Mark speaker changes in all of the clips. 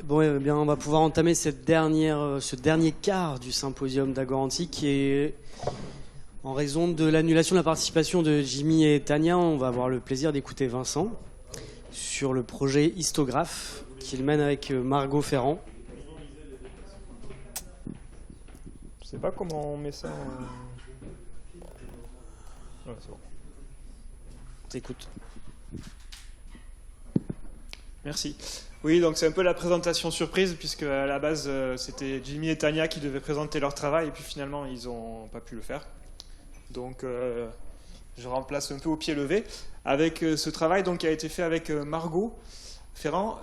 Speaker 1: Bon, eh bien, on va pouvoir entamer ce dernier quart du symposium d'Agoranti qui est, en raison de l'annulation de la participation de Jimmy et Tania, on va avoir le plaisir d'écouter Vincent sur le projet Histographe qu'il mène avec Margot Ferrand.
Speaker 2: Je sais pas comment on met ça. Ouais, c'est bon.
Speaker 1: T'écoutes.
Speaker 2: Merci. Oui, donc c'est un peu la présentation surprise, puisque à la base, c'était Jimmy et Tania qui devaient présenter leur travail, et puis finalement, ils n'ont pas pu le faire. Donc, je remplace un peu au pied levé. Avec ce travail donc, qui a été fait avec Margot Ferrand,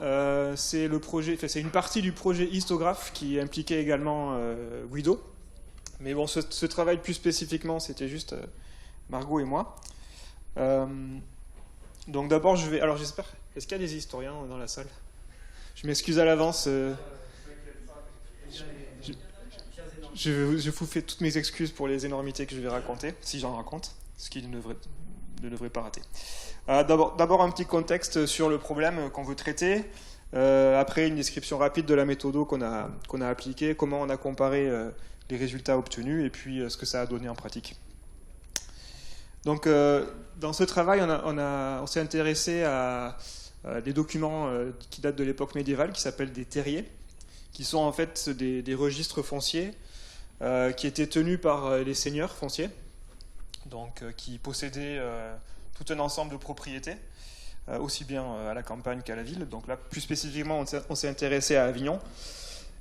Speaker 2: c'est une partie du projet Histographe qui impliquait également Guido. Mais bon, ce travail plus spécifiquement, c'était juste Margot et moi. Donc d'abord, alors j'espère... Est-ce qu'il y a des historiens dans la salle ? Je m'excuse à l'avance. Je vous fais toutes mes excuses pour les énormités que je vais raconter, si j'en raconte, ce qui ne devrait pas rater. D'abord un petit contexte sur le problème qu'on veut traiter. Après, une description rapide de la méthode qu'on a appliquée, comment on a comparé les résultats obtenus et puis ce que ça a donné en pratique. Donc, dans ce travail, on s'est intéressé à des documents qui datent de l'époque médiévale, qui s'appellent des terriers, qui sont en fait des registres fonciers qui étaient tenus par les seigneurs fonciers, donc qui possédaient tout un ensemble de propriétés, aussi bien à la campagne qu'à la ville. Donc là, plus spécifiquement, on s'est intéressé à Avignon.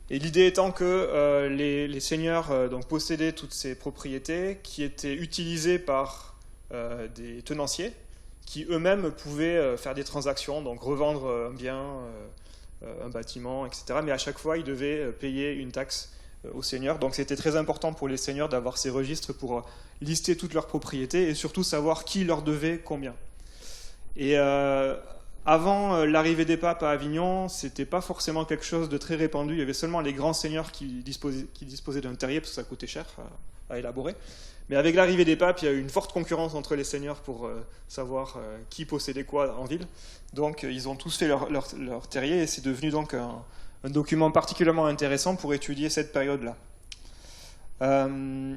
Speaker 2: Et l'idée étant que les seigneurs donc, possédaient toutes ces propriétés qui étaient utilisées par des tenanciers qui eux-mêmes pouvaient faire des transactions, donc revendre un bien, un bâtiment, etc. Mais à chaque fois, ils devaient payer une taxe aux seigneurs. Donc c'était très important pour les seigneurs d'avoir ces registres pour lister toutes leurs propriétés et surtout savoir qui leur devait combien. Et avant l'arrivée des papes à Avignon, c'était pas forcément quelque chose de très répandu. Il y avait seulement les grands seigneurs qui disposaient d'un terrier, parce que ça coûtait cher à élaborer. Mais avec l'arrivée des papes, il y a eu une forte concurrence entre les seigneurs pour savoir qui possédait quoi en ville. Donc ils ont tous fait leur terrier et c'est devenu donc un document particulièrement intéressant pour étudier cette période-là. Dans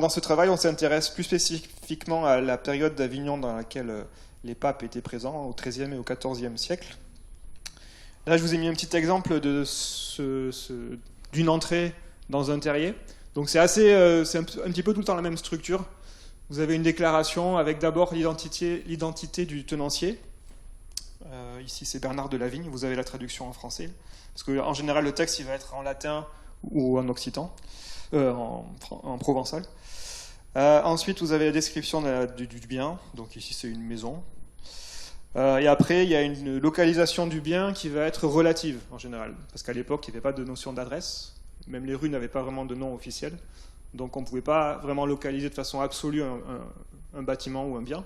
Speaker 2: ce travail, on s'intéresse plus spécifiquement à la période d'Avignon dans laquelle les papes étaient présents, au XIIIe et au XIVe siècle. Là, je vous ai mis un petit exemple d'une entrée dans un terrier. Donc c'est un petit peu tout le temps la même structure. Vous avez une déclaration avec d'abord l'identité du tenancier. Ici, c'est Bernard de Lavigne. Vous avez la traduction en français. Parce qu'en général, le texte il va être en latin ou en occitan, en provençal. Ensuite, vous avez la description du bien. Donc ici, c'est une maison. Et après, il y a une localisation du bien qui va être relative, en général. Parce qu'à l'époque, il n'y avait pas de notion d'adresse. Même les rues n'avaient pas vraiment de nom officiel. Donc on ne pouvait pas vraiment localiser de façon absolue un bâtiment ou un bien.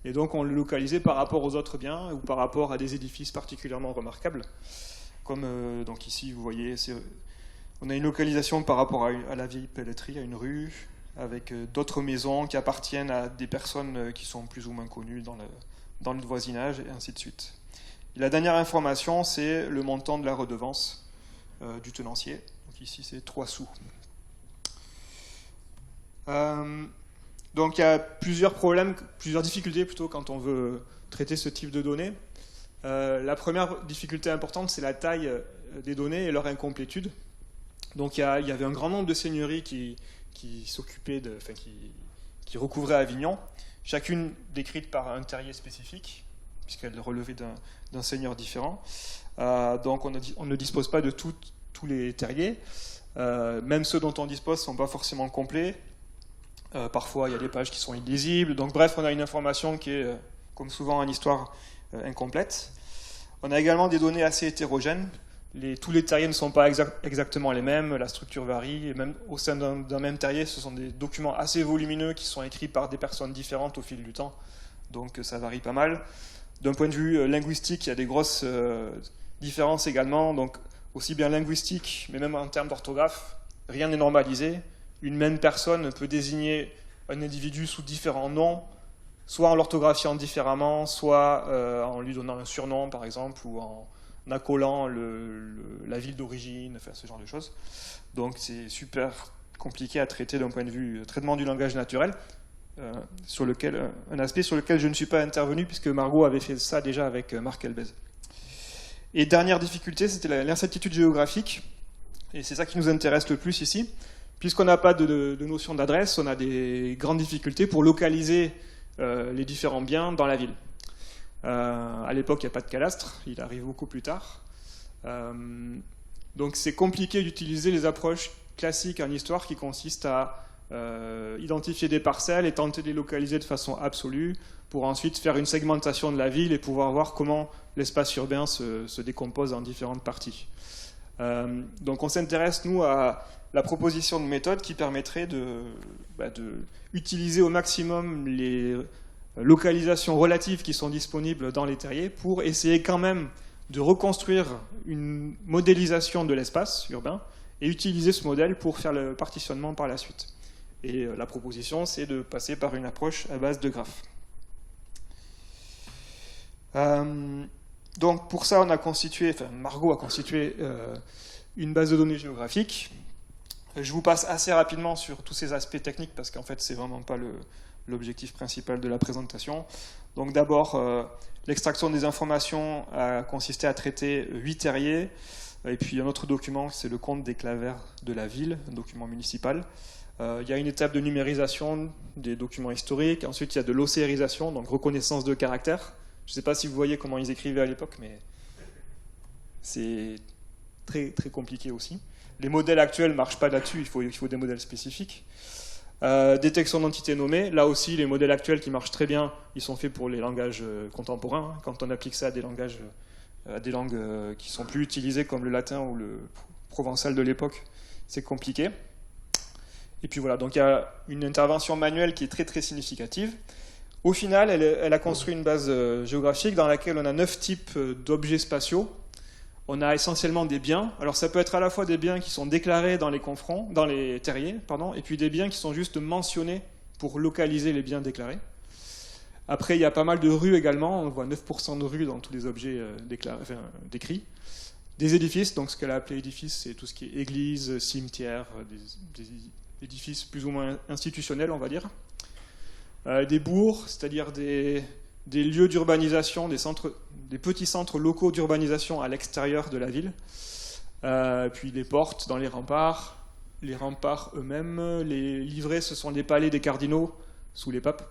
Speaker 2: Et donc on le localisait par rapport aux autres biens ou par rapport à des édifices particulièrement remarquables. Comme donc ici, vous voyez, on a une localisation par rapport à la vieille pelleterie, à une rue, avec d'autres maisons qui appartiennent à des personnes qui sont plus ou moins connues dans le voisinage, et ainsi de suite. Et la dernière information, c'est le montant de la redevance du tenancier. Donc ici, c'est 3 sous. Donc il y a plusieurs difficultés plutôt quand on veut traiter ce type de données. La première difficulté importante, c'est la taille des données et leur incomplétude. Donc il y avait un grand nombre de seigneuries qui recouvraient Avignon, chacune décrite par un terrier spécifique, puisqu'elle relevait d'un seigneur différent. Donc on ne dispose pas de tous les terriers. Même ceux dont on dispose ne sont pas forcément complets. Parfois, il y a des pages qui sont illisibles. Donc, bref, on a une information qui est, comme souvent en histoire, incomplète. On a également des données assez hétérogènes. Tous les terriers ne sont pas exactement les mêmes. La structure varie. Et même au sein d'un même terrier, ce sont des documents assez volumineux qui sont écrits par des personnes différentes au fil du temps. Donc, ça varie pas mal. D'un point de vue linguistique, il y a des grosses différences également. Donc, aussi bien linguistique, mais même en termes d'orthographe, rien n'est normalisé. Une même personne peut désigner un individu sous différents noms, soit en l'orthographiant différemment, soit en lui donnant un surnom, par exemple, ou en en accolant la ville d'origine, enfin, ce genre de choses. Donc c'est super compliqué à traiter d'un point de vue traitement du langage naturel, un aspect sur lequel je ne suis pas intervenu puisque Margot avait fait ça déjà avec Marc Elbez. Et dernière difficulté, c'était l'incertitude géographique, et c'est ça qui nous intéresse le plus ici. Puisqu'on n'a pas de notion d'adresse, on a des grandes difficultés pour localiser les différents biens dans la ville. À l'époque, il n'y a pas de cadastre, il arrive beaucoup plus tard. Donc c'est compliqué d'utiliser les approches classiques en histoire qui consistent à identifier des parcelles et tenter de les localiser de façon absolue pour ensuite faire une segmentation de la ville et pouvoir voir comment l'espace urbain se décompose en différentes parties. Donc on s'intéresse, nous, à la proposition de méthode qui permettrait de utiliser au maximum les localisations relatives qui sont disponibles dans les terriers pour essayer quand même de reconstruire une modélisation de l'espace urbain et utiliser ce modèle pour faire le partitionnement par la suite. Et la proposition, c'est de passer par une approche à base de graphes. Donc pour ça, Margot a constitué une base de données géographique. Je vous passe assez rapidement sur tous ces aspects techniques parce qu'en fait, c'est vraiment pas l'objectif principal de la présentation. Donc d'abord, l'extraction des informations a consisté à traiter 8 terriers. Et puis un autre document, c'est le compte des clavers de la ville, un document municipal. Il y a une étape de numérisation des documents historiques. Ensuite, il y a de l'océarisation, donc reconnaissance de caractères. Je ne sais pas si vous voyez comment ils écrivaient à l'époque, mais c'est très, très compliqué aussi. Les modèles actuels ne marchent pas là-dessus, il faut des modèles spécifiques. Détection d'entités nommées, là aussi les modèles actuels qui marchent très bien, ils sont faits pour les langages contemporains. Quand on applique ça à des langages, à des langues qui sont plus utilisées comme le latin ou le provençal de l'époque, c'est compliqué. Et puis voilà, donc il y a une intervention manuelle qui est très très significative. Au final, elle a construit une base géographique dans laquelle on a 9 types d'objets spatiaux. On a essentiellement des biens. Alors ça peut être à la fois des biens qui sont déclarés dans les terriers, et puis des biens qui sont juste mentionnés pour localiser les biens déclarés. Après, il y a pas mal de rues également. On voit 9% de rues dans tous les objets décrits. Des édifices, donc ce qu'elle a appelé édifice, c'est tout ce qui est église, cimetière, des édifices plus ou moins institutionnels, on va dire. Des bourgs, c'est-à-dire des lieux d'urbanisation, des petits centres locaux d'urbanisation à l'extérieur de la ville. Puis les portes dans les remparts eux-mêmes. Les livrets, ce sont les palais des cardinaux sous les papes.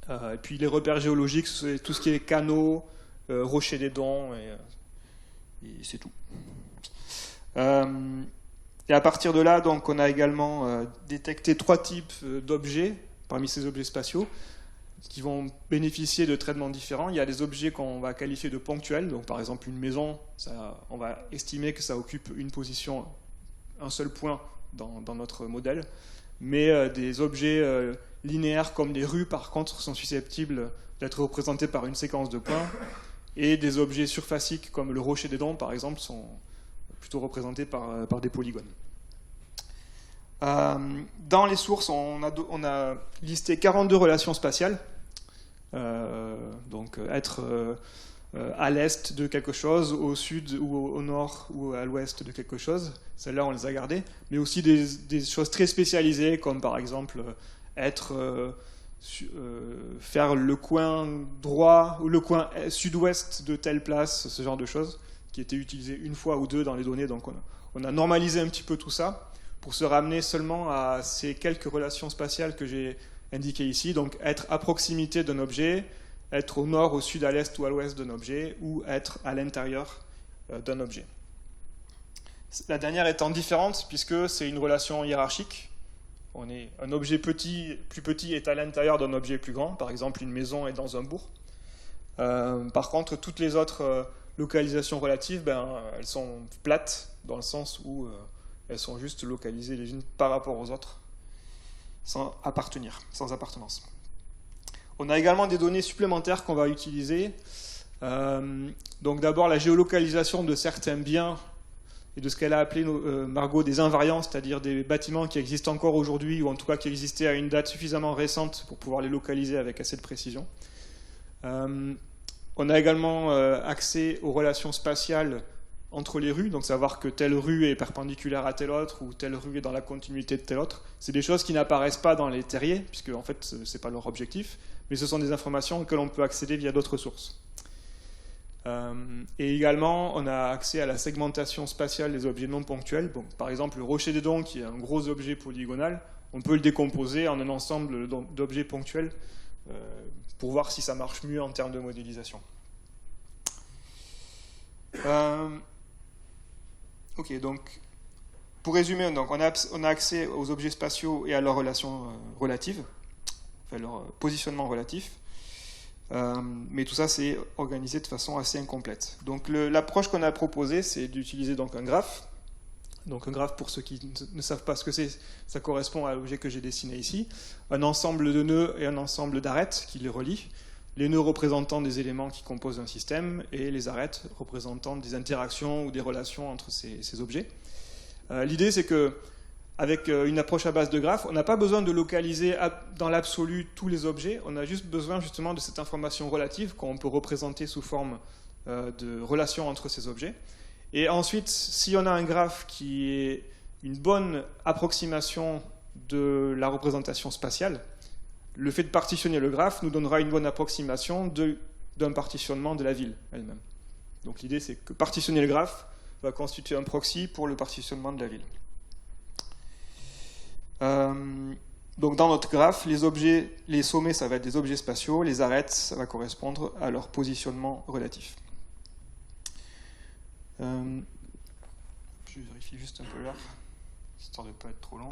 Speaker 2: Et puis les repères géologiques, c'est tout ce qui est canaux, rochers des Dons, et c'est tout. Et à partir de là, donc, on a également détecté 3 types d'objets parmi ces objets spatiaux qui vont bénéficier de traitements différents. Il y a des objets qu'on va qualifier de ponctuels, donc par exemple une maison, on va estimer que ça occupe une position, un seul point dans notre modèle, mais des objets linéaires comme les rues, par contre, sont susceptibles d'être représentés par une séquence de points, et des objets surfaciques comme le rocher des Dons, par exemple, sont plutôt représentés par des polygones. Dans les sources, on a listé 42 relations spatiales. Donc être à l'est de quelque chose, au sud ou au nord ou à l'ouest de quelque chose. Celles-là, on les a gardées. Mais aussi des choses très spécialisées, comme par exemple faire le coin droit ou le coin sud-ouest de telle place, ce genre de choses, qui étaient utilisées une fois ou deux dans les données. Donc on a normalisé un petit peu tout ça pour se ramener seulement à ces quelques relations spatiales que j'ai indiquées ici. Donc être à proximité d'un objet, être au nord, au sud, à l'est ou à l'ouest d'un objet, ou être à l'intérieur d'un objet. La dernière étant différente, puisque c'est une relation hiérarchique. Un objet plus petit est à l'intérieur d'un objet plus grand. Par exemple, une maison est dans un bourg. Par contre, toutes les autres localisations relatives, elles sont plates, dans le sens où elles sont juste localisées les unes par rapport aux autres, sans appartenance. On a également des données supplémentaires qu'on va utiliser. Donc d'abord la géolocalisation de certains biens et de ce qu'elle a appelé, Margot, des invariants, c'est-à-dire des bâtiments qui existent encore aujourd'hui, ou en tout cas qui existaient à une date suffisamment récente pour pouvoir les localiser avec assez de précision. On a également accès aux relations spatiales entre les rues, donc savoir que telle rue est perpendiculaire à telle autre ou telle rue est dans la continuité de telle autre. C'est des choses qui n'apparaissent pas dans les terriers, puisque en fait ce n'est pas leur objectif, mais ce sont des informations auxquelles on peut accéder via d'autres sources. Et également, on a accès à la segmentation spatiale des objets non ponctuels. Bon, par exemple, le rocher des Dons, qui est un gros objet polygonal, on peut le décomposer en un ensemble d'objets ponctuels pour voir si ça marche mieux en termes de modélisation. Ok, donc pour résumer, donc, on a accès aux objets spatiaux et à leurs relations relatives, enfin leur positionnement relatif. Mais tout ça, c'est organisé de façon assez incomplète. Donc l'approche qu'on a proposée, c'est d'utiliser donc un graphe. Donc un graphe, pour ceux qui ne savent pas ce que c'est, ça correspond à l'objet que j'ai dessiné ici. Un ensemble de nœuds et un ensemble d'arêtes qui les relient. Les nœuds représentant des éléments qui composent un système et les arêtes représentant des interactions ou des relations entre ces objets. L'idée, c'est que avec une approche à base de graphes, on n'a pas besoin de localiser dans l'absolu tous les objets, on a juste besoin justement de cette information relative qu'on peut représenter sous forme de relation entre ces objets. Et ensuite, si on a un graphe qui est une bonne approximation de la représentation spatiale, le fait de partitionner le graphe nous donnera une bonne approximation d'un partitionnement de la ville elle-même. Donc l'idée, c'est que partitionner le graphe va constituer un proxy pour le partitionnement de la ville. Donc dans notre graphe, les sommets, ça va être des objets spatiaux, les arêtes, ça va correspondre à leur positionnement relatif. Je vérifie juste un peu l'heure, histoire de ne pas être trop long.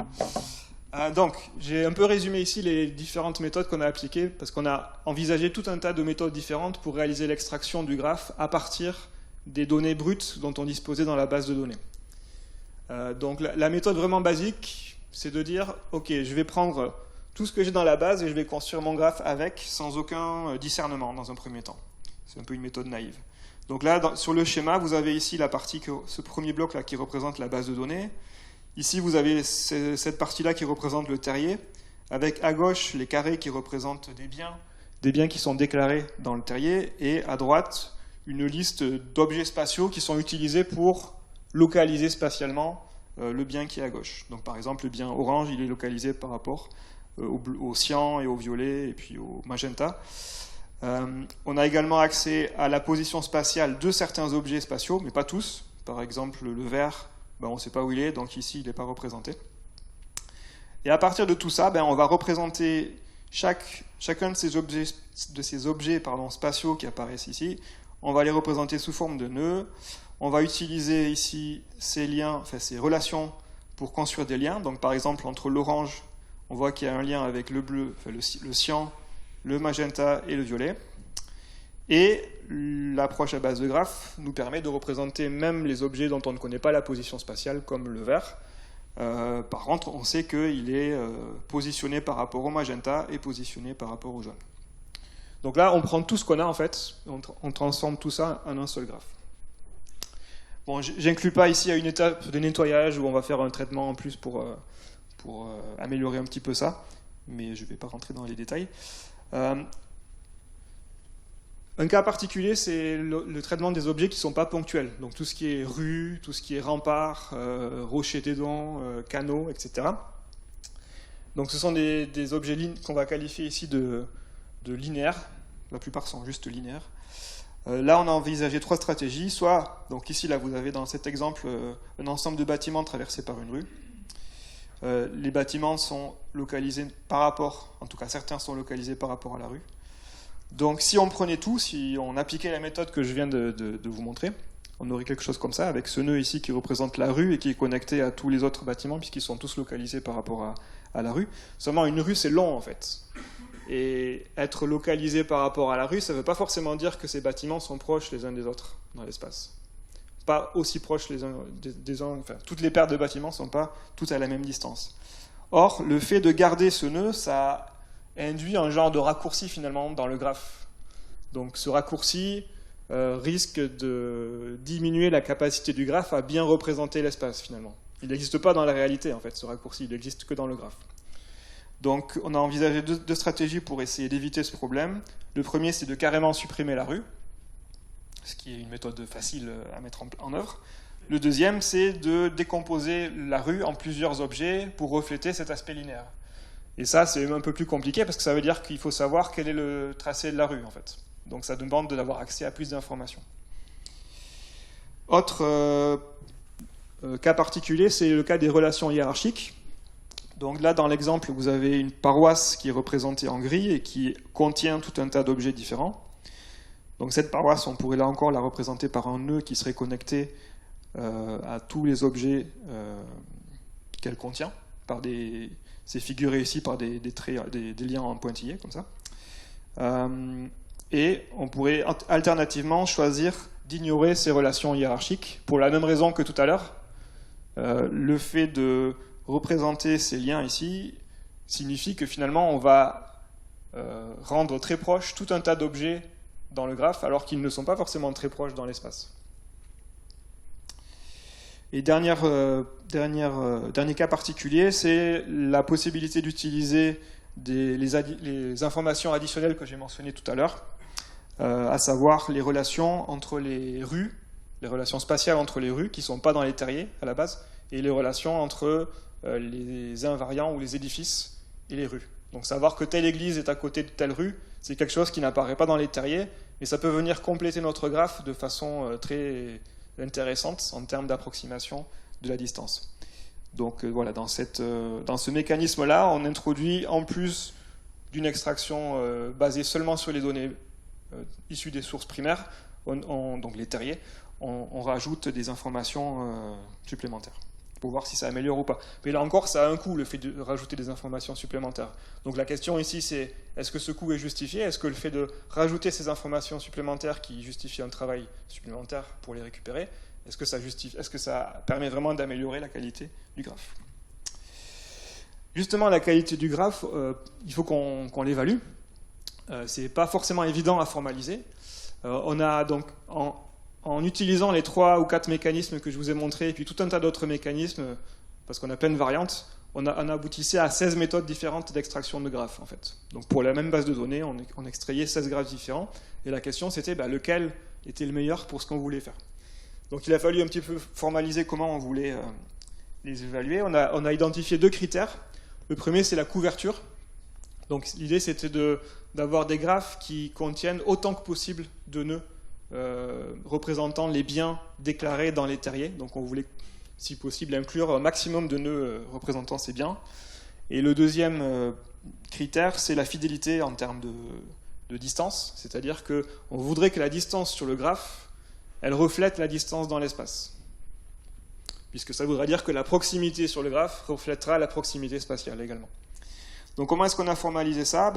Speaker 2: Donc, j'ai un peu résumé ici les différentes méthodes qu'on a appliquées, parce qu'on a envisagé tout un tas de méthodes différentes pour réaliser l'extraction du graphe à partir des données brutes dont on disposait dans la base de données. Donc la méthode vraiment basique, c'est de dire, ok, je vais prendre tout ce que j'ai dans la base et je vais construire mon graphe avec, sans aucun discernement dans un premier temps. C'est un peu une méthode naïve. Donc là, sur le schéma, vous avez ici la partie, ce premier bloc-là qui représente la base de données. Ici, vous avez cette partie-là qui représente le terrier, avec à gauche les carrés qui représentent des biens qui sont déclarés dans le terrier, et à droite, une liste d'objets spatiaux qui sont utilisés pour localiser spatialement le bien qui est à gauche. Donc par exemple, le bien orange, il est localisé par rapport au cyan et au violet, et puis au magenta. On a également accès à la position spatiale de certains objets spatiaux, mais pas tous. Par exemple, le vert, on ne sait pas où il est, donc ici, il n'est pas représenté. Et à partir de tout ça, on va représenter chacun de ces objets, spatiaux qui apparaissent ici. On va les représenter sous forme de nœuds. On va utiliser ici ces liens, ces relations pour construire des liens. Donc par exemple, entre l'orange, on voit qu'il y a un lien avec le bleu, le cyan, le magenta et le violet. Et l'approche à base de graphe nous permet de représenter même les objets dont on ne connaît pas la position spatiale, comme le vert. Par contre, on sait qu'il est positionné par rapport au magenta et positionné par rapport au jaune. Donc là, on prend tout ce qu'on a en fait, on transforme tout ça en un seul graphe. Bon, j'inclus pas ici à une étape de nettoyage où on va faire un traitement en plus pour améliorer un petit peu ça, mais je ne vais pas rentrer dans les détails. Un cas particulier, c'est le traitement des objets qui ne sont pas ponctuels. Donc tout ce qui est rue, tout ce qui est rempart, rocher des Dons, canaux, etc. Donc ce sont des objets qu'on va qualifier ici de linéaires. La plupart sont juste linéaires. Là, on a envisagé 3 stratégies. Soit, donc ici, là, vous avez dans cet exemple un ensemble de bâtiments traversés par une rue. Les bâtiments sont localisés par rapport, en tout cas certains sont localisés par rapport à la rue. Donc si on prenait tout, si on appliquait la méthode que je viens de vous montrer, on aurait quelque chose comme ça, avec ce nœud ici qui représente la rue et qui est connecté à tous les autres bâtiments, puisqu'ils sont tous localisés par rapport à la rue. Seulement, une rue, c'est long, en fait. Et être localisé par rapport à la rue, ça ne veut pas forcément dire que ces bâtiments sont proches les uns des autres dans l'espace. Pas aussi proches les uns des uns, enfin, toutes les paires de bâtiments ne sont pas toutes à la même distance. Or, le fait de garder ce nœud, ça induit un genre de raccourci finalement dans le graphe. Donc ce raccourci risque de diminuer la capacité du graphe à bien représenter l'espace finalement. Il n'existe pas dans la réalité en fait, ce raccourci, il n'existe que dans le graphe. Donc on a envisagé deux stratégies pour essayer d'éviter ce problème. Le premier, c'est de carrément supprimer la rue. ce qui est une méthode facile à mettre en œuvre. Le deuxième, c'est de décomposer la rue en plusieurs objets pour refléter cet aspect linéaire. Et ça, c'est un peu plus compliqué parce que ça veut dire qu'il faut savoir quel est le tracé de la rue, en fait. Donc ça demande d'avoir accès à plus d'informations. Autre cas particulier, c'est le cas des relations hiérarchiques. Donc là, dans l'exemple, vous avez une paroisse qui est représentée en gris et qui contient tout un tas d'objets différents. Donc cette paroisse, on pourrait là encore la représenter par un nœud qui serait connecté à tous les objets qu'elle contient. C'est figuré ici par des traits, des liens en pointillés, comme ça. Et on pourrait alternativement choisir d'ignorer ces relations hiérarchiques pour la même raison que tout à l'heure. Le fait de représenter ces liens ici signifie que finalement on va rendre très proche tout un tas d'objets dans le graphe alors qu'ils ne sont pas forcément très proches dans l'espace. Et dernier cas particulier, c'est la possibilité d'utiliser les informations additionnelles que j'ai mentionnées tout à l'heure, à savoir les relations entre les rues, les relations spatiales entre les rues qui ne sont pas dans les terriers à la base, et les relations entre les invariants ou les édifices et les rues. Donc savoir que telle église est à côté de telle rue, c'est quelque chose qui n'apparaît pas dans les terriers, mais ça peut venir compléter notre graphe de façon très intéressante en termes d'approximation de la distance. Donc voilà, dans ce mécanisme-là, on introduit en plus d'une extraction basée seulement sur les données issues des sources primaires, donc les terriers, on rajoute des informations supplémentaires pour voir si ça améliore ou pas. Mais là encore, ça a un coût, le fait de rajouter des informations supplémentaires. Donc la question ici, c'est est-ce que ce coût est justifié? Est-ce que le fait de rajouter ces informations supplémentaires qui justifient un travail supplémentaire pour les récupérer, est-ce que ça permet vraiment d'améliorer la qualité du graphe? Justement, la qualité du graphe, il faut qu'on l'évalue. C'est pas forcément évident à formaliser. On a donc, en utilisant les 3 ou 4 mécanismes que je vous ai montrés, et puis tout un tas d'autres mécanismes, parce qu'on a plein de variantes, on aboutissait à 16 méthodes différentes d'extraction de graphes, en fait. Donc pour la même base de données, on extrayait 16 graphes différents, et la question c'était lequel était le meilleur pour ce qu'on voulait faire. Donc il a fallu un petit peu formaliser comment on voulait les évaluer. On a identifié 2 critères. Le premier, c'est la couverture. Donc l'idée, c'était d'avoir des graphes qui contiennent autant que possible de nœuds représentant les biens déclarés dans les terriers. Donc on voulait, si possible, inclure un maximum de nœuds représentant ces biens. Et le deuxième critère, c'est la fidélité en termes de distance. C'est-à-dire qu'on voudrait que la distance sur le graphe, elle reflète la distance dans l'espace. Puisque ça voudrait dire que la proximité sur le graphe reflètera la proximité spatiale également. Donc comment est-ce qu'on a formalisé ça?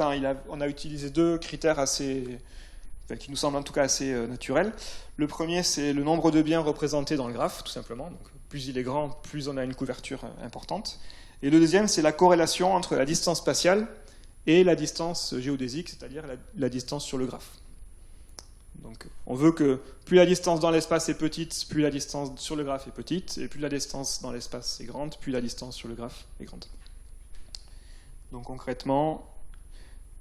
Speaker 2: On a utilisé 2 critères qui nous semblent en tout cas assez naturels. Le premier, c'est le nombre de biens représentés dans le graphe, tout simplement. Donc, plus il est grand, plus on a une couverture importante. Et le deuxième, c'est la corrélation entre la distance spatiale et la distance géodésique, c'est-à-dire la distance sur le graphe. Donc on veut que plus la distance dans l'espace est petite, plus la distance sur le graphe est petite, et plus la distance dans l'espace est grande, plus la distance sur le graphe est grande. Donc concrètement,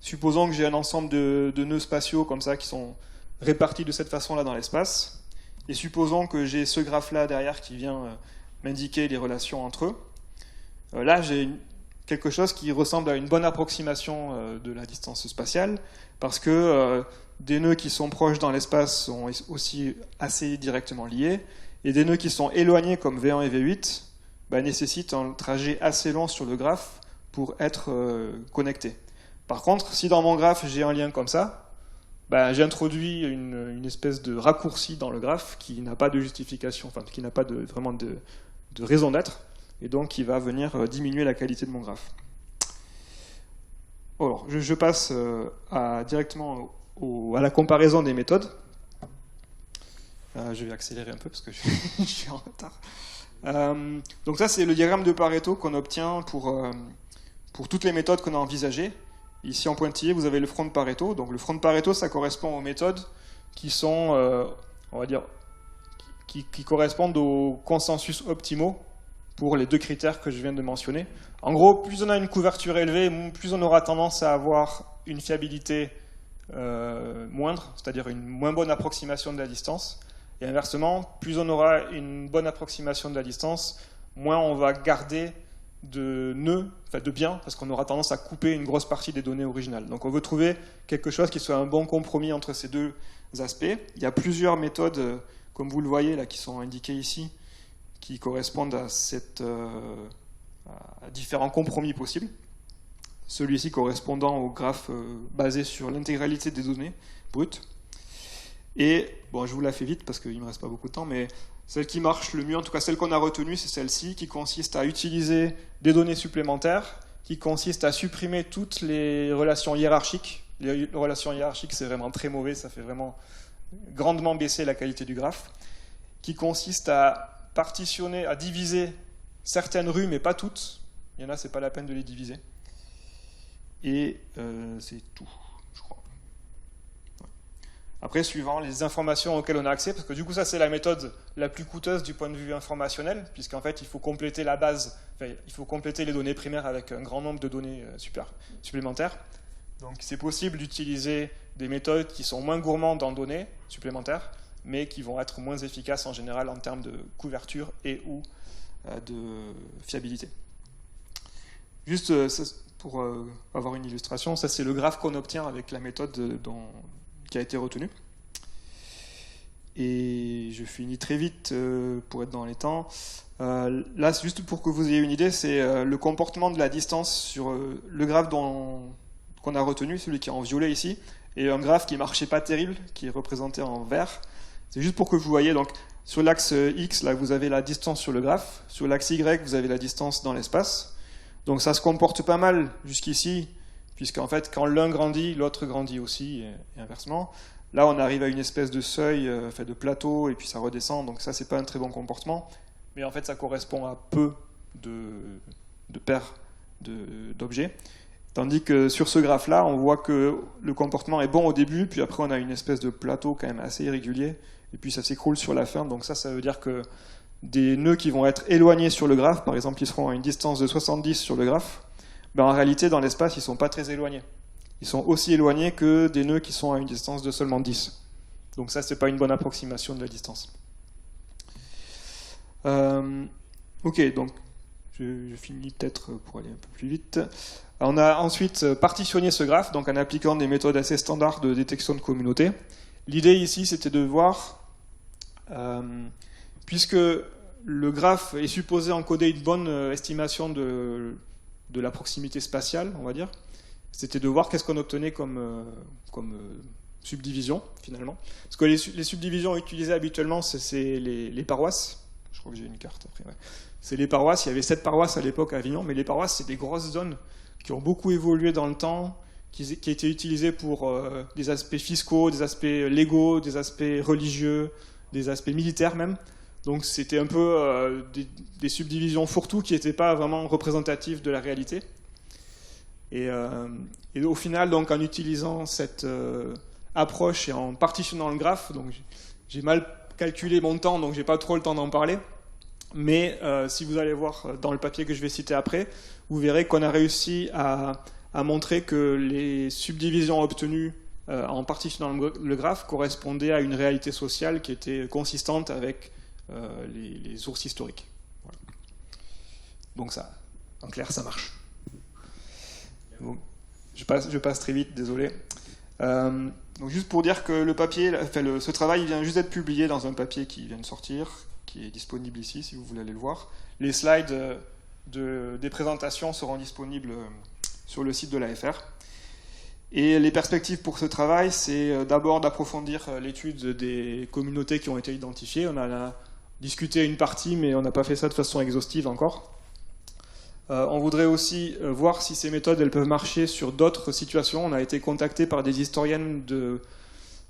Speaker 2: supposons que j'ai un ensemble de nœuds spatiaux comme ça qui sont répartis de cette façon-là dans l'espace, et supposons que j'ai ce graphe-là derrière qui vient m'indiquer les relations entre eux. Là, j'ai quelque chose qui ressemble à une bonne approximation de la distance spatiale, parce que des nœuds qui sont proches dans l'espace sont aussi assez directement liés, et des nœuds qui sont éloignés comme V1 et V8 nécessitent un trajet assez long sur le graphe pour être connectés. Par contre, si dans mon graphe j'ai un lien comme ça, j'ai introduit une espèce de raccourci dans le graphe qui n'a pas de justification, enfin qui n'a pas vraiment de raison d'être, et donc qui va venir diminuer la qualité de mon graphe. Alors, je passe directement à la comparaison des méthodes. Je vais accélérer un peu parce que je suis en retard. Donc ça, c'est le diagramme de Pareto qu'on obtient pour toutes les méthodes qu'on a envisagées. Ici en pointillé, vous avez le front de Pareto. Donc le front de Pareto, ça correspond aux méthodes qui sont, on va dire, qui correspondent aux consensus optimaux pour les 2 critères que je viens de mentionner. En gros, plus on a une couverture élevée, plus on aura tendance à avoir une fiabilité moindre, c'est-à-dire une moins bonne approximation de la distance. Et inversement, plus on aura une bonne approximation de la distance, moins on va garder de nœuds, enfin de biens, parce qu'on aura tendance à couper une grosse partie des données originales. Donc on veut trouver quelque chose qui soit un bon compromis entre ces deux aspects. Il y a plusieurs méthodes, comme vous le voyez là, qui sont indiquées ici, qui correspondent à différents compromis possibles. Celui-ci correspondant au graphe basé sur l'intégralité des données brutes. Et, bon, je vous la fais vite parce qu'il ne me reste pas beaucoup de temps, mais celle qui marche le mieux, en tout cas celle qu'on a retenue, c'est celle-ci, qui consiste à utiliser des données supplémentaires, qui consiste à supprimer toutes les relations hiérarchiques. Les relations hiérarchiques, c'est vraiment très mauvais, ça fait vraiment grandement baisser la qualité du graphe, qui consiste à partitionner, à diviser certaines rues, mais pas toutes. Il y en a, c'est pas la peine de les diviser. Et c'est tout, je crois. Ouais. Après, suivant les informations auxquelles on a accès, parce que du coup, ça, c'est la méthode la plus coûteuse du point de vue informationnel, puisqu'en fait, il faut compléter la base, enfin, il faut compléter les données primaires avec un grand nombre de données supplémentaires. Donc, c'est possible d'utiliser des méthodes qui sont moins gourmandes en données supplémentaires, mais qui vont être moins efficaces en général en termes de couverture et ou de fiabilité. Juste pour avoir une illustration, ça c'est le graphe qu'on obtient avec la méthode qui a été retenue. Et je finis très vite pour être dans les temps. Là, juste pour que vous ayez une idée, c'est le comportement de la distance sur le graphe qu'on a retenu, celui qui est en violet ici, et un graphe qui ne marchait pas terrible, qui est représenté en vert. C'est juste pour que vous voyez, donc, sur l'axe X, là, vous avez la distance sur le graphe. Sur l'axe Y, vous avez la distance dans l'espace. Donc ça se comporte pas mal jusqu'ici, puisqu'en fait, quand l'un grandit, l'autre grandit aussi, et inversement. Là, on arrive à une espèce de seuil, de plateau, et puis ça redescend, donc ça, c'est pas un très bon comportement. Mais en fait, ça correspond à peu de paires d'objets. Tandis que sur ce graphe-là, on voit que le comportement est bon au début, puis après, on a une espèce de plateau quand même assez irrégulier, et puis ça s'écroule sur la fin. Donc ça veut dire que des nœuds qui vont être éloignés sur le graphe, par exemple, ils seront à une distance de 70 sur le graphe, ben en réalité, dans l'espace, ils ne sont pas très éloignés. Ils sont aussi éloignés que des nœuds qui sont à une distance de seulement 10. Donc ça, ce n'est pas une bonne approximation de la distance. Ok, donc je finis peut-être pour aller un peu plus vite. On a ensuite partitionné ce graphe donc en appliquant des méthodes assez standards de détection de communauté. L'idée ici, c'était de voir, puisque le graphe est supposé encoder une bonne estimation de la proximité spatiale, on va dire, c'était de voir qu'est-ce qu'on obtenait comme subdivision, finalement. Parce que les subdivisions utilisées habituellement, c'est les paroisses. Je crois que j'ai une carte après. Ouais. C'est les paroisses. Il y avait 7 paroisses à l'époque à Avignon, mais les paroisses, c'est des grosses zones qui ont beaucoup évolué dans le temps, qui étaient utilisées pour des aspects fiscaux, des aspects légaux, des aspects religieux, des aspects militaires même. Donc c'était un peu des subdivisions fourre-tout qui n'étaient pas vraiment représentatives de la réalité. Et au final, donc, en utilisant cette approche et en partitionnant le graphe, donc j'ai mal calculé mon temps, donc j'ai pas trop le temps d'en parler. Mais si vous allez voir dans le papier que je vais citer après, vous verrez qu'on a réussi à montrer que les subdivisions obtenues en partitionnant le graphe correspondaient à une réalité sociale qui était consistante avec les sources historiques. Voilà. Donc ça, en clair, ça marche. Bon, je passe très vite, désolé. Donc juste pour dire que le papier, ce travail vient juste d'être publié dans un papier qui vient de sortir, qui est disponible ici si vous voulez aller le voir. Les slides des présentations seront disponibles sur le site de l'AFR. Et les perspectives pour ce travail, c'est d'abord d'approfondir l'étude des communautés qui ont été identifiées. On en a discuté une partie, mais on n'a pas fait ça de façon exhaustive encore. On voudrait aussi voir si ces méthodes elles peuvent marcher sur d'autres situations. On a été contacté par des historiennes de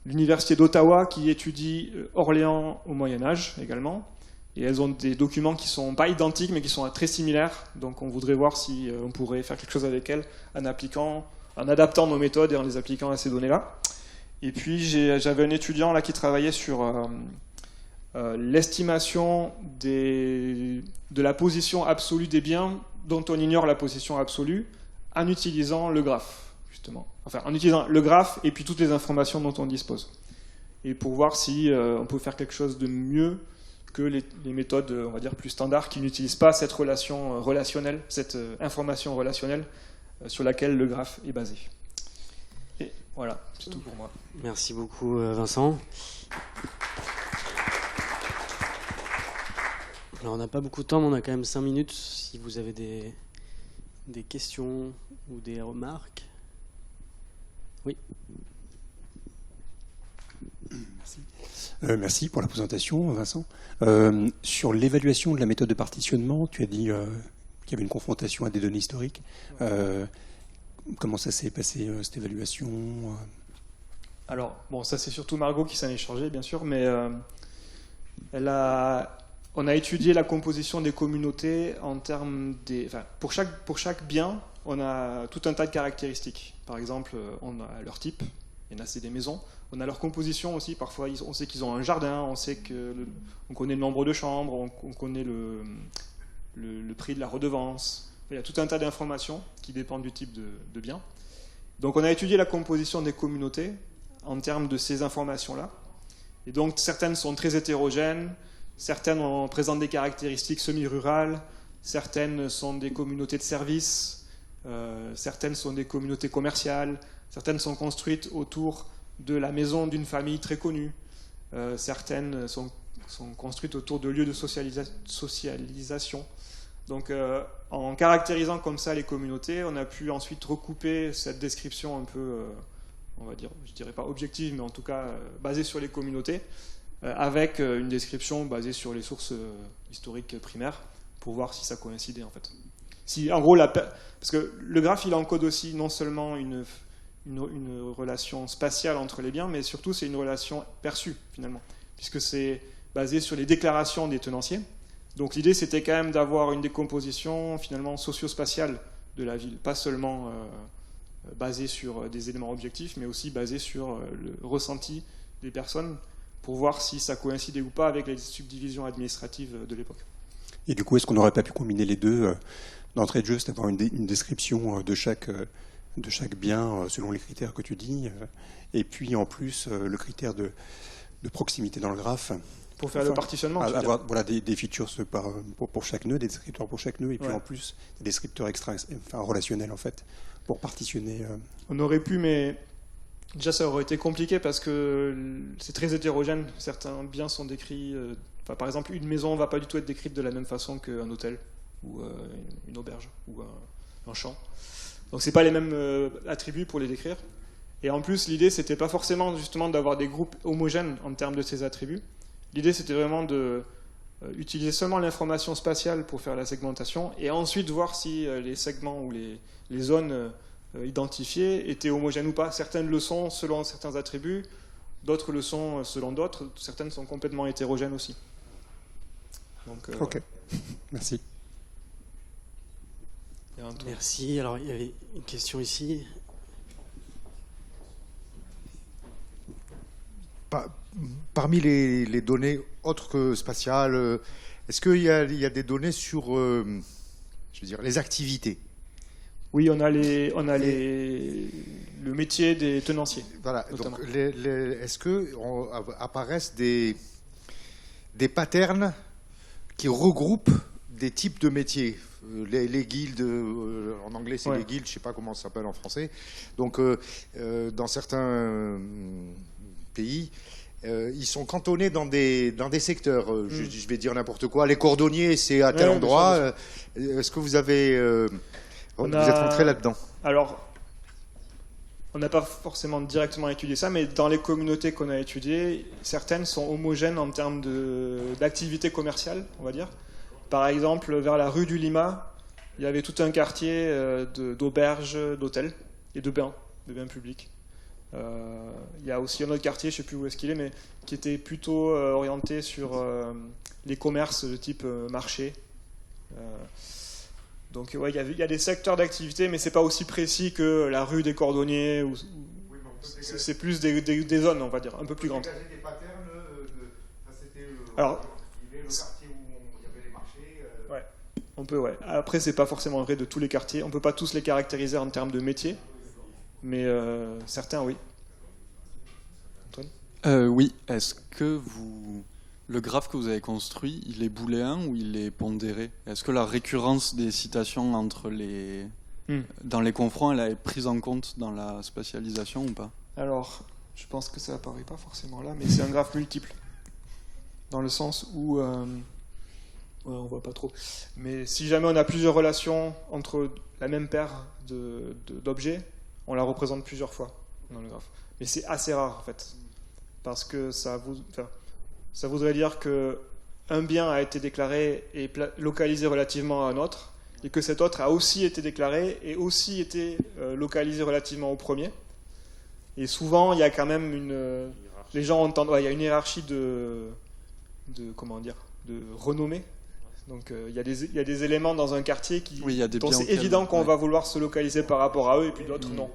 Speaker 2: l'université d'Ottawa qui étudient Orléans au Moyen-Âge également. Et elles ont des documents qui ne sont pas identiques mais qui sont très similaires. Donc on voudrait voir si on pourrait faire quelque chose avec elles en adaptant nos méthodes et en les appliquant à ces données-là. Et puis j'avais un étudiant là qui travaillait sur l'estimation de la position absolue des biens dont on ignore la position absolue en utilisant le graphe. justement. Enfin, en utilisant le graphe et puis toutes les informations dont on dispose. Et pour voir si on peut faire quelque chose de mieux que les méthodes, on va dire, plus standards qui n'utilisent pas cette relation relationnelle, cette information relationnelle sur laquelle le graphe est basé. Et voilà, c'est tout pour moi.
Speaker 1: Merci beaucoup, Vincent. Alors, on n'a pas beaucoup de temps, mais on a quand même 5 minutes. Si vous avez des questions ou des remarques. Oui.
Speaker 3: Merci. Merci pour la présentation, Vincent. Sur l'évaluation de la méthode de partitionnement, tu as dit qu'il y avait une confrontation à des données historiques. Comment ça s'est passé, cette évaluation?
Speaker 2: Alors, bon, ça c'est surtout Margot qui s'en est chargée, bien sûr, mais on a étudié la composition des communautés en termes des... Enfin, pour chaque bien, on a tout un tas de caractéristiques. Par exemple, on a leur type, il y en a, c'est des maisons. On a leur composition aussi, parfois on sait qu'ils ont un jardin, on connaît le nombre de chambres, on connaît le prix de la redevance. Il y a tout un tas d'informations qui dépendent du type de bien. Donc on a étudié la composition des communautés en termes de ces informations-là. Et donc certaines sont très hétérogènes, certaines présentent des caractéristiques semi-rurales, certaines sont des communautés de services, certaines sont des communautés commerciales, certaines sont construites autour de la maison d'une famille très connue, certaines sont construites autour de lieux de socialisation. Donc en caractérisant comme ça les communautés, on a pu ensuite recouper cette description un peu, on va dire, je dirais pas objective, mais en tout cas basée sur les communautés, avec une description basée sur les sources historiques primaires, pour voir si ça coïncidait en fait. Si, en gros, parce que le graphe il encode aussi non seulement une relation spatiale entre les biens, mais surtout c'est une relation perçue finalement, puisque c'est basé sur les déclarations des tenanciers. Donc l'idée c'était quand même d'avoir une décomposition finalement socio-spatiale de la ville, pas seulement basée sur des éléments objectifs, mais aussi basée sur le ressenti des personnes pour voir si ça coïncidait ou pas avec les subdivisions administratives de l'époque.
Speaker 3: Et du coup, est-ce qu'on n'aurait pas pu combiner les deux d'entrée de jeu, c'est d'avoir une description de chaque bien selon les critères que tu dis, et puis en plus le critère de proximité dans le graphe.
Speaker 2: Pour faire le partitionnement.
Speaker 3: Avoir voilà, des features pour chaque nœud, des descripteurs pour chaque nœud, et puis en plus des descripteurs relationnels en fait, pour partitionner.
Speaker 2: On aurait pu, mais déjà ça aurait été compliqué parce que c'est très hétérogène. Certains biens sont décrits, par exemple une maison ne va pas du tout être décrite de la même façon qu'un hôtel, ou une auberge, ou un champ. Donc c'est pas les mêmes attributs pour les décrire. Et en plus l'idée c'était pas forcément justement d'avoir des groupes homogènes en termes de ces attributs. L'idée, c'était vraiment d'utiliser seulement l'information spatiale pour faire la segmentation et ensuite voir si les segments ou les zones identifiées étaient homogènes ou pas. Certaines le sont selon certains attributs, d'autres le sont selon d'autres, certaines sont complètement hétérogènes aussi. Donc,
Speaker 3: ok, merci.
Speaker 1: Merci. Alors, il y avait une question ici.
Speaker 4: Parmi les données autres que spatiales, est-ce qu'il y a des données sur je veux dire, les activités?
Speaker 2: Oui, on a le métier des tenanciers.
Speaker 4: Voilà. Donc, est-ce que apparaissent des patterns qui regroupent des types de métiers? Les guildes, en anglais c'est les guildes, je ne sais pas comment ça s'appelle en français. Donc, dans certains pays, ils sont cantonnés dans des secteurs. Je vais dire n'importe quoi. Les cordonniers, c'est à tel endroit. Est-ce que vous avez... vous êtes rentré là-dedans?
Speaker 2: Alors, on n'a pas forcément directement étudié ça, mais dans les communautés qu'on a étudiées, certaines sont homogènes en termes d'activité commerciale, on va dire. Par exemple, vers la rue du Lima, il y avait tout un quartier d'auberges, d'hôtels et de bains publics. Il y a aussi un autre quartier, je ne sais plus où est-ce qu'il est, mais qui était plutôt orienté sur les commerces de type marché. Donc ouais, il y a des secteurs d'activité, mais c'est pas aussi précis que la rue des Cordonniers. C'est plus des zones, on va dire, un peu plus grandes. Alors, le quartier où il y avait les marchés. Ouais. On peut, ouais. Après, c'est pas forcément vrai de tous les quartiers. On peut pas tous les caractériser en termes de métier. mais certains, oui. Antoine ?
Speaker 5: Oui, est-ce que le graphe que vous avez construit, il est booléen ou il est pondéré? Est-ce que la récurrence des citations dans les confronts, elle est prise en compte dans la spatialisation ou pas?
Speaker 2: Alors, je pense que ça apparaît pas forcément là, mais c'est un graphe multiple. Dans le sens où... on voit pas trop. Mais si jamais on a plusieurs relations entre la même paire d'objets, on la représente plusieurs fois dans le graphe. Mais c'est assez rare en fait. Parce que ça voudrait dire qu'un bien a été déclaré et localisé relativement à un autre, et que cet autre a aussi été déclaré et aussi été localisé relativement au premier. Et souvent, il y a quand même les gens entendent... il y a une hiérarchie de renommée. Donc il y a des éléments dans un quartier dont c'est évident qu'on va vouloir se localiser par rapport à eux et puis d'autres non.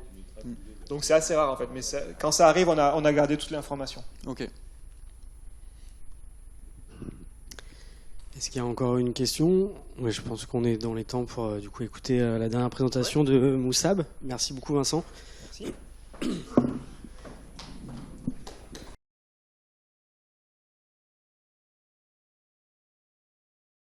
Speaker 2: Donc c'est assez rare en fait, mais quand ça arrive, on a gardé toute l'information.
Speaker 5: Ok.
Speaker 1: Est-ce qu'il y a encore une question? Oui, je pense qu'on est dans les temps pour du coup écouter la dernière présentation de Moussab. Merci beaucoup Vincent.
Speaker 2: Merci.